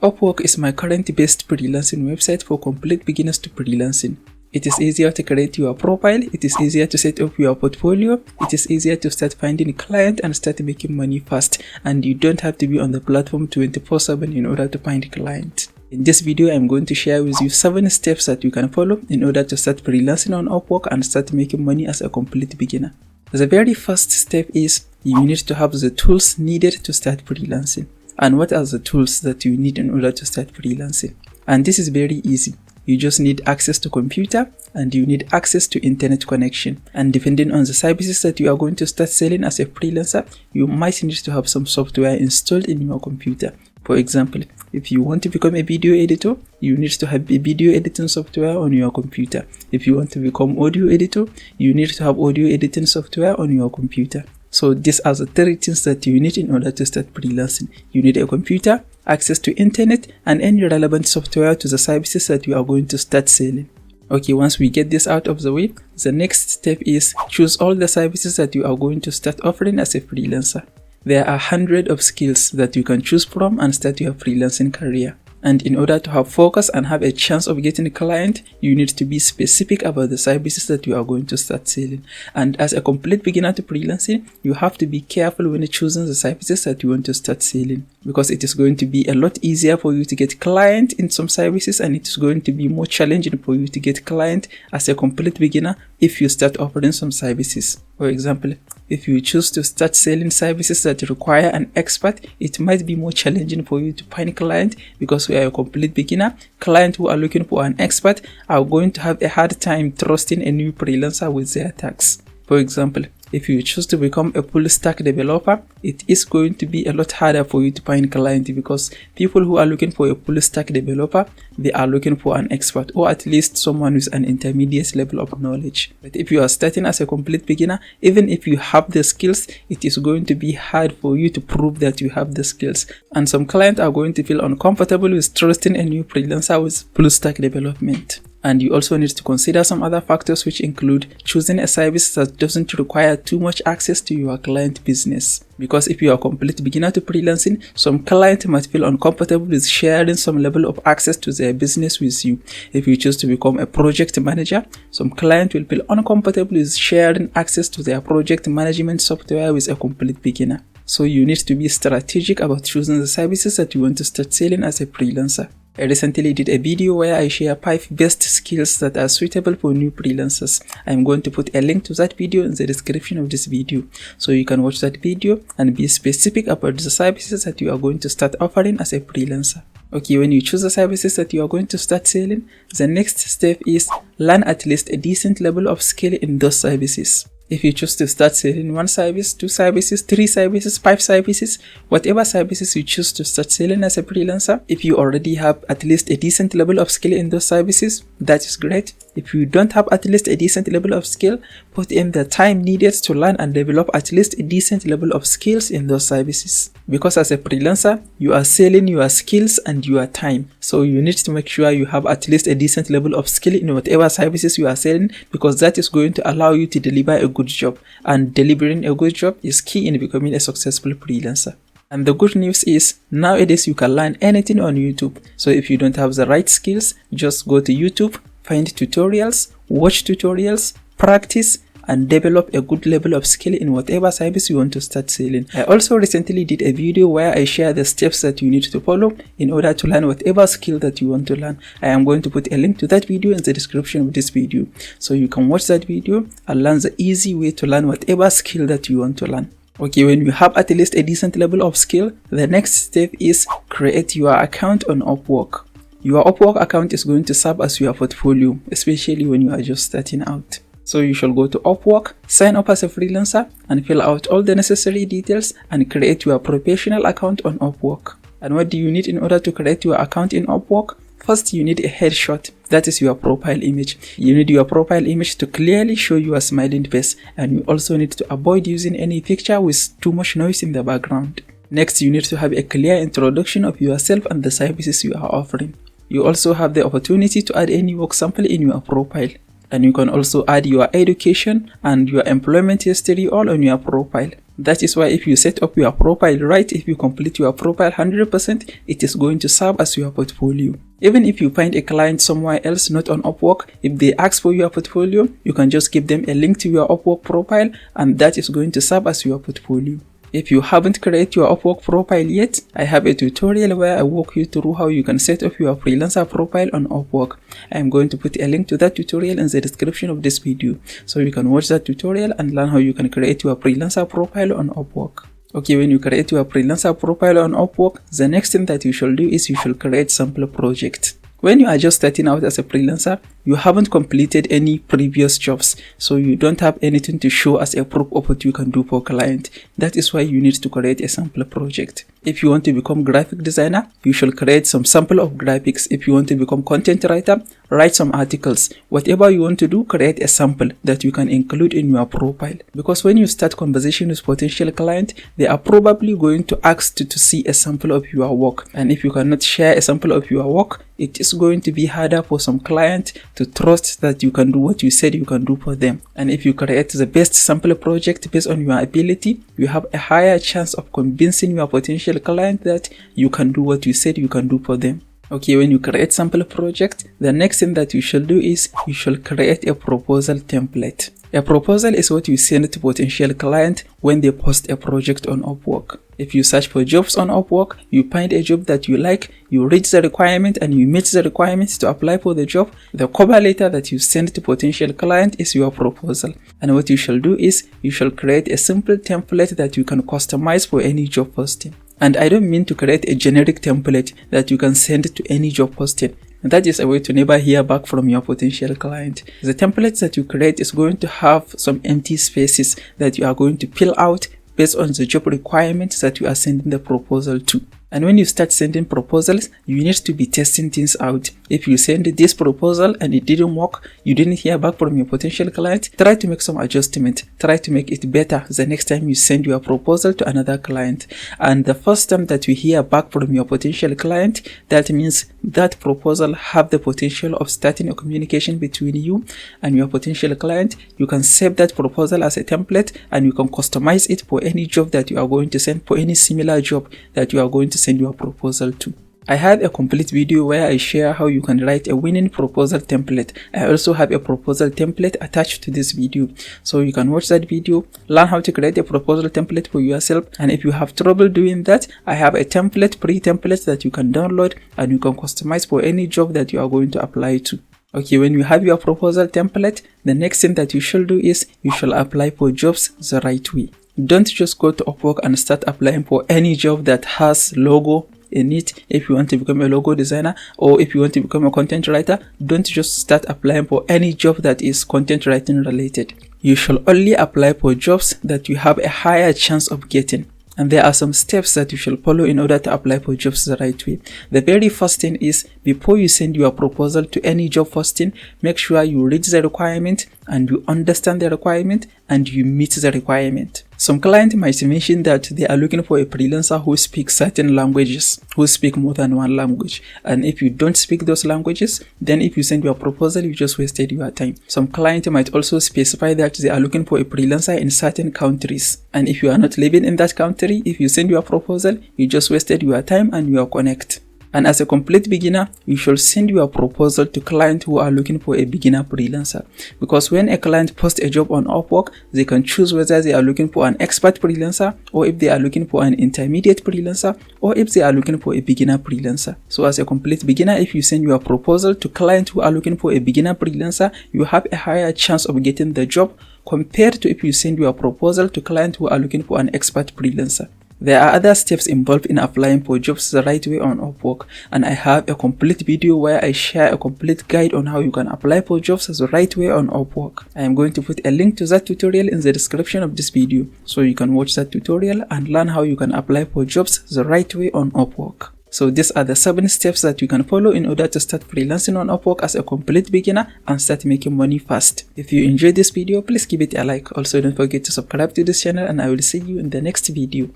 Upwork is my current best freelancing website for complete beginners to freelancing. It is easier to create your profile, it is easier to set up your portfolio, it is easier to start finding a client and start making money fast, and you don't have to be on the platform 24/7 in order to find a client. In this video, I'm going to share with you 7 steps that you can follow in order to start freelancing on Upwork and start making money as a complete beginner. The very first step is you need to have the tools needed to start freelancing. And what are the tools that you need in order to start freelancing? And this is very easy. You just need access to computer and you need access to internet connection. And depending on the services that you are going to start selling as a freelancer, you might need to have some software installed in your computer. For example, if you want to become a video editor, you need to have a video editing software on your computer. If you want to become audio editor, you need to have audio editing software on your computer. So these are the 3 things that you need in order to start freelancing. You need a computer, access to internet, and any relevant software to the services that you are going to start selling. Okay, once we get this out of the way, the next step is choose all the services that you are going to start offering as a freelancer. There are hundreds of skills that you can choose from and start your freelancing career. And in order to have focus and have a chance of getting a client, you need to be specific about the services that you are going to start selling. And as a complete beginner to freelancing, you have to be careful when choosing the services that you want to start selling, because it is going to be a lot easier for you to get client in some services, and it is going to be more challenging for you to get client as a complete beginner if you start offering some services. For example, if you choose to start selling services that require an expert, it might be more challenging for you to find a client, because we are a complete beginner. Clients who are looking for an expert are going to have a hard time trusting a new freelancer with their tasks. For example, if you choose to become a full stack developer, it is going to be a lot harder for you to find clients, because people who are looking for a full stack developer, they are looking for an expert, or at least someone with an intermediate level of knowledge. But if you are starting as a complete beginner, even if you have the skills, it is going to be hard for you to prove that you have the skills. And some clients are going to feel uncomfortable with trusting a new freelancer with full stack development. And you also need to consider some other factors, which include choosing a service that doesn't require too much access to your client business. Because if you are a complete beginner to freelancing, some clients might feel uncomfortable with sharing some level of access to their business with you. If you choose to become a project manager, some clients will feel uncomfortable with sharing access to their project management software with a complete beginner. So you need to be strategic about choosing the services that you want to start selling as a freelancer. I recently did a video where I share 5 best skills that are suitable for new freelancers. I'm going to put a link to that video in the description of this video, so you can watch that video and be specific about the services that you are going to start offering as a freelancer. Okay, when you choose the services that you are going to start selling, the next step is learn at least a decent level of skill in those services. If you choose to start selling 1 service, 2 services, 3 services, 5 services, whatever services you choose to start selling as a freelancer, if you already have at least a decent level of skill in those services, that is great. If you don't have at least a decent level of skill, put in the time needed to learn and develop at least a decent level of skills in those services. Because as a freelancer, you are selling your skills and your time. So you need to make sure you have at least a decent level of skill in whatever services you are selling, because that is going to allow you to deliver a good job. And delivering a good job is key in becoming a successful freelancer. And the good news is, nowadays you can learn anything on YouTube. So if you don't have the right skills, just go to YouTube, find tutorials, watch tutorials, practice, and develop a good level of skill in whatever service you want to start selling. I also recently did a video where I share the steps that you need to follow in order to learn whatever skill that you want to learn. I am going to put a link to that video in the description of this video, so you can watch that video and learn the easy way to learn whatever skill that you want to learn. Okay, when you have at least a decent level of skill, the next step is create your account on Upwork. Your Upwork account is going to serve as your portfolio, especially when you are just starting out. So you shall go to Upwork, sign up as a freelancer, and fill out all the necessary details and create your professional account on Upwork. And what do you need in order to create your account in Upwork? First, you need a headshot. That is your profile image. You need your profile image to clearly show your smiling face, and you also need to avoid using any picture with too much noise in the background. Next, you need to have a clear introduction of yourself and the services you are offering. You also have the opportunity to add any work sample in your profile. And you can also add your education and your employment history all on your profile. That is why if you set up your profile right, if you complete your profile 100%, it is going to serve as your portfolio. Even if you find a client somewhere else, not on Upwork, if they ask for your portfolio, you can just give them a link to your Upwork profile, and that is going to serve as your portfolio. If you haven't created your Upwork profile yet, I have a tutorial where I walk you through how you can set up your freelancer profile on Upwork. I am going to put a link to that tutorial in the description of this video, so you can watch that tutorial and learn how you can create your freelancer profile on Upwork. Okay, when you create your freelancer profile on Upwork, the next thing that you should do is you should create sample project. When you are just starting out as a freelancer, you haven't completed any previous jobs, so you don't have anything to show as a proof of what you can do for a client. That is why you need to create a sample project. If you want to become graphic designer, you should create some sample of graphics. If you want to become content writer, write some articles. Whatever you want to do, create a sample that you can include in your profile. Because when you start conversation with potential client, they are probably going to ask to see a sample of your work. And if you cannot share a sample of your work, it is going to be harder for some client to trust that you can do what you said you can do for them. And if you create the best sample project based on your ability, you have a higher chance of convincing your potential client that you can do what you said you can do for them. Okay, when you create sample project, the next thing that you should do is you should create a proposal template. A proposal is what you send to potential client when they post a project on Upwork. If you search for jobs on Upwork, you find a job that you like, you read the requirement and you meet the requirements to apply for the job, the cover letter that you send to potential client is your proposal. And what you shall do is you shall create a simple template that you can customize for any job posting. And I don't mean to create a generic template that you can send to any job posting. That is a way to never hear back from your potential client. The template that you create is going to have some empty spaces that you are going to fill out based on the job requirements that you are sending the proposal to. And when you start sending proposals, you need to be testing things out. If you send this proposal and it didn't work, you didn't hear back from your potential client, try to make some adjustment. Try to make it better the next time you send your proposal to another client. And the first time that you hear back from your potential client, that means that proposal have the potential of starting a communication between you and your potential client. You can save that proposal as a template and you can customize it for any job that you are going to send, for any similar job that you are going to send your proposal to. I have a complete video where I share how you can write a winning proposal template. I also have a proposal template attached to this video, so you can watch that video, learn how to create a proposal template for yourself. And if you have trouble doing that, I have a template, pre-template that you can download and you can customize for any job that you are going to apply to. Okay, when you have your proposal template, the next thing that you should do is you shall apply for jobs the right way. Don't just go to Upwork and start applying for any job that has logo in it. If you want to become a logo designer or if you want to become a content writer, don't just start applying for any job that is content writing related. You should only apply for jobs that you have a higher chance of getting. And there are some steps that you shall follow in order to apply for jobs the right way. The very first thing is, before you send your proposal to any job posting, make sure you read the requirement and you understand the requirement and you meet the requirement. Some clients might mention that they are looking for a freelancer who speaks certain languages, who speak more than one language. And if you don't speak those languages, then if you send your proposal, you just wasted your time. Some clients might also specify that they are looking for a freelancer in certain countries. And if you are not living in that country, if you send your proposal, you just wasted your time and your connect. And as a complete beginner, you should send your proposal to clients who are looking for a beginner freelancer. Because when a client posts a job on Upwork, they can choose whether they are looking for an expert freelancer or if they are looking for an intermediate freelancer or if they are looking for a beginner freelancer. So as a complete beginner, if you send your proposal to clients who are looking for a beginner freelancer, you have a higher chance of getting the job compared to if you send your proposal to clients who are looking for an expert freelancer. There are other steps involved in applying for jobs the right way on Upwork, and I have a complete video where I share a complete guide on how you can apply for jobs the right way on Upwork. I am going to put a link to that tutorial in the description of this video, so you can watch that tutorial and learn how you can apply for jobs the right way on Upwork. So these are the 7 steps that you can follow in order to start freelancing on Upwork as a complete beginner and start making money fast. If you enjoyed this video, please give it a like. Also, don't forget to subscribe to this channel and I will see you in the next video.